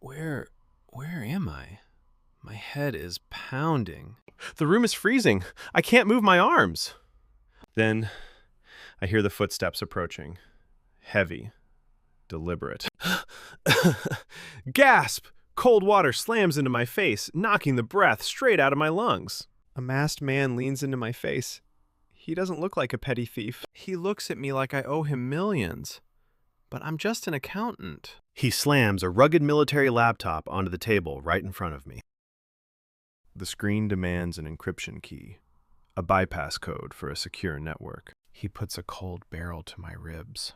Where am I? My head is pounding. The room is freezing. I can't move my arms. Then I hear the footsteps approaching. Heavy, deliberate. Gasp! Cold water slams into my face, knocking the breath straight out of my lungs. A masked man leans into my face. He doesn't look like a petty thief. He looks at me like I owe him millions. But I'm just an accountant. He slams a rugged military laptop onto the table right in front of me. The screen demands an encryption key, a bypass code for a secure network. He puts a cold barrel to my ribs.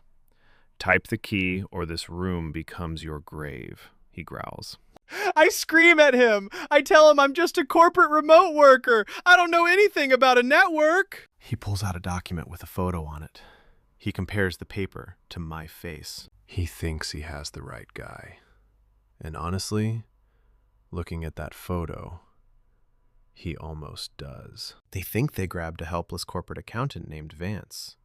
Type the key or this room becomes your grave, he growls. I scream at him. I tell him I'm just a corporate remote worker. I don't know anything about a network. He pulls out a document with a photo on it. He compares the paper to my face. He thinks he has the right guy. And honestly, looking at that photo, he almost does. They think they grabbed a helpless corporate accountant named Vance.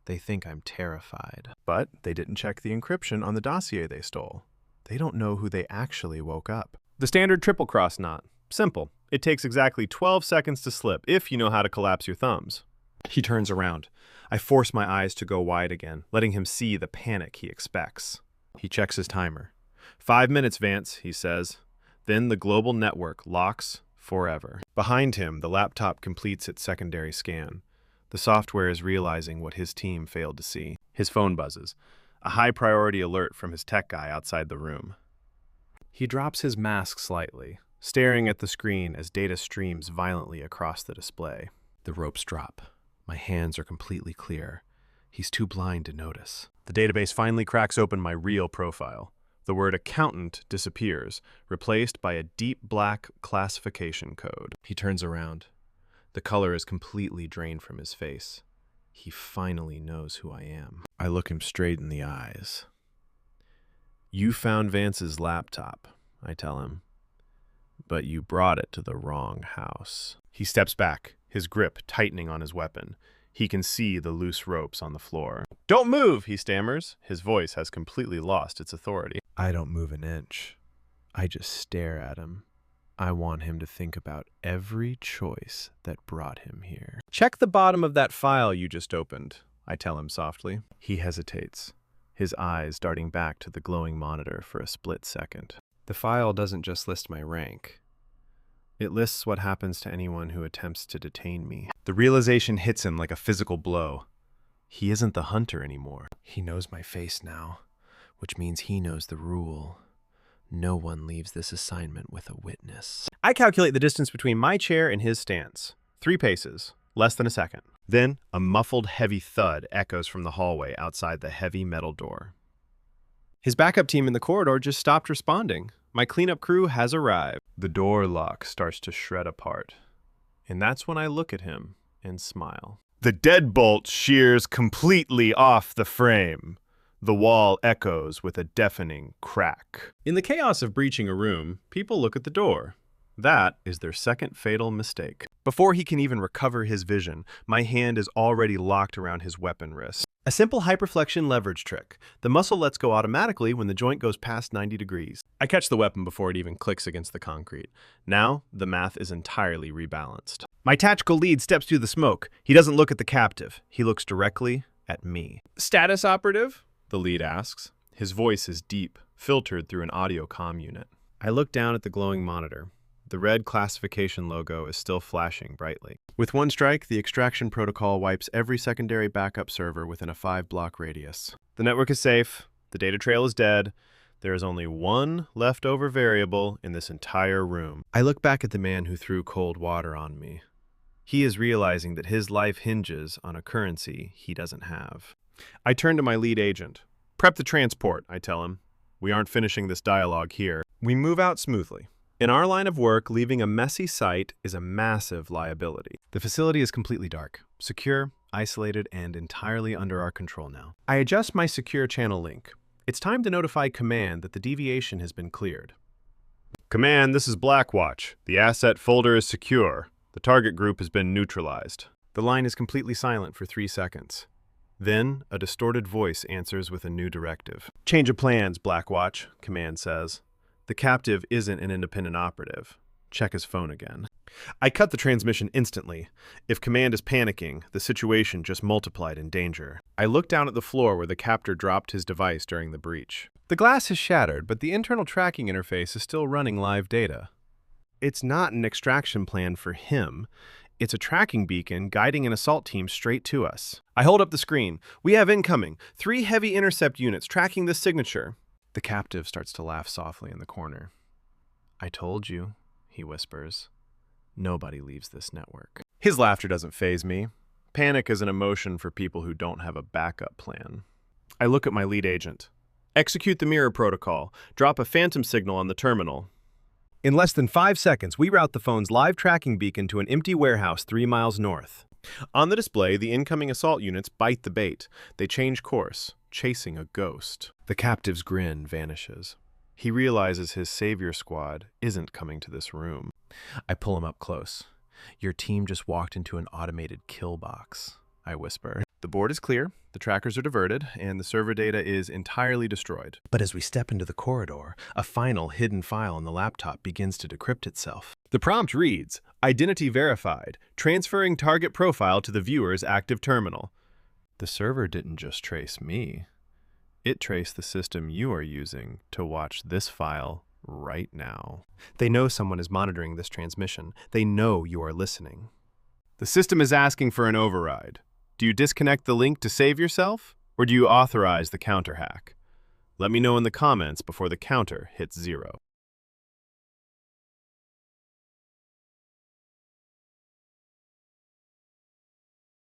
They think I'm terrified. But they didn't check the encryption on the dossier they stole. They don't know who they actually woke up. The standard triple cross knot. Simple. It takes exactly 12 seconds to slip if you know how to collapse your thumbs. He turns around. I force my eyes to go wide again, letting him see the panic he expects. He checks his timer. 5 minutes, Vance, he says. Then the global network locks forever. Behind him, the laptop completes its secondary scan. The software is realizing what his team failed to see. His phone buzzes. A high-priority alert from his tech guy outside the room. He drops his mask slightly, staring at the screen as data streams violently across the display. The ropes drop. My hands are completely clear. He's too blind to notice. The database finally cracks open my real profile. The word accountant disappears, replaced by a deep black classification code. He turns around. The color is completely drained from his face. He finally knows who I am. I look him straight in the eyes. You found Vance's laptop, I tell him, but you brought it to the wrong house. He steps back, his grip tightening on his weapon. He can see the loose ropes on the floor. Don't move, he stammers. His voice has completely lost its authority. I don't move an inch. I just stare at him. I want him to think about every choice that brought him here. Check the bottom of that file you just opened, I tell him softly. He hesitates, his eyes darting back to the glowing monitor for a split second. The file doesn't just list my rank. It lists what happens to anyone who attempts to detain me. The realization hits him like a physical blow. He isn't the hunter anymore. He knows my face now, which means he knows the rule. No one leaves this assignment with a witness. I calculate the distance between my chair and his stance. 3 paces, less than a second. Then, a muffled, heavy thud echoes from the hallway outside the heavy metal door. His backup team in the corridor just stopped responding. My cleanup crew has arrived. The door lock starts to shred apart. And that's when I look at him and smile. The deadbolt shears completely off the frame. The wall echoes with a deafening crack. In the chaos of breaching a room, people look at the door. That is their second fatal mistake. Before he can even recover his vision, my hand is already locked around his weapon wrist. A simple hyperflexion leverage trick. The muscle lets go automatically when the joint goes past 90 degrees. I catch the weapon before it even clicks against the concrete. Now, the math is entirely rebalanced. My tactical lead steps through the smoke. He doesn't look at the captive. He looks directly at me. Status operative? The lead asks. His voice is deep, filtered through an audio comm unit. I look down at the glowing monitor. The red classification logo is still flashing brightly. With one strike, the extraction protocol wipes every secondary backup server within a 5-block radius. The network is safe. The data trail is dead. There is only one leftover variable in this entire room. I look back at the man who threw cold water on me. He is realizing that his life hinges on a currency he doesn't have. I turn to my lead agent. Prep the transport, I tell him. We aren't finishing this dialogue here. We move out smoothly. In our line of work, leaving a messy site is a massive liability. The facility is completely dark, secure, isolated, and entirely under our control now. I adjust my secure channel link. It's time to notify Command that the deviation has been cleared. Command, this is BlackWatch. The asset folder is secure. The target group has been neutralized. The line is completely silent for 3 seconds. Then, a distorted voice answers with a new directive. Change of plans, BlackWatch, Command says. The captive isn't an independent operative. Check his phone again. I cut the transmission instantly. If command is panicking, the situation just multiplied in danger. I looked down at the floor where the captor dropped his device during the breach. The glass is shattered, but the internal tracking interface is still running live data. It's not an extraction plan for him. It's a tracking beacon guiding an assault team straight to us. I hold up the screen. We have incoming. 3 heavy intercept units tracking this signature. The captive starts to laugh softly in the corner. I told you, he whispers. Nobody leaves this network. His laughter doesn't faze me. Panic is an emotion for people who don't have a backup plan. I look at my lead agent. Execute the mirror protocol. Drop a phantom signal on the terminal. In less than 5 seconds, we route the phone's live tracking beacon to an empty warehouse 3 miles north. On the display, the incoming assault units bite the bait. They change course, chasing a ghost. The captive's grin vanishes. He realizes his savior squad isn't coming to this room. I pull him up close. Your team just walked into an automated kill box, I whisper. The board is clear, the trackers are diverted, and the server data is entirely destroyed. But as we step into the corridor, a final hidden file on the laptop begins to decrypt itself. The prompt reads, Identity verified, transferring target profile to the viewer's active terminal. The server didn't just trace me. It traced the system you are using to watch this file right now. They know someone is monitoring this transmission. They know you are listening. The system is asking for an override. Do you disconnect the link to save yourself, or do you authorize the counter hack? Let me know in the comments before the counter hits 0.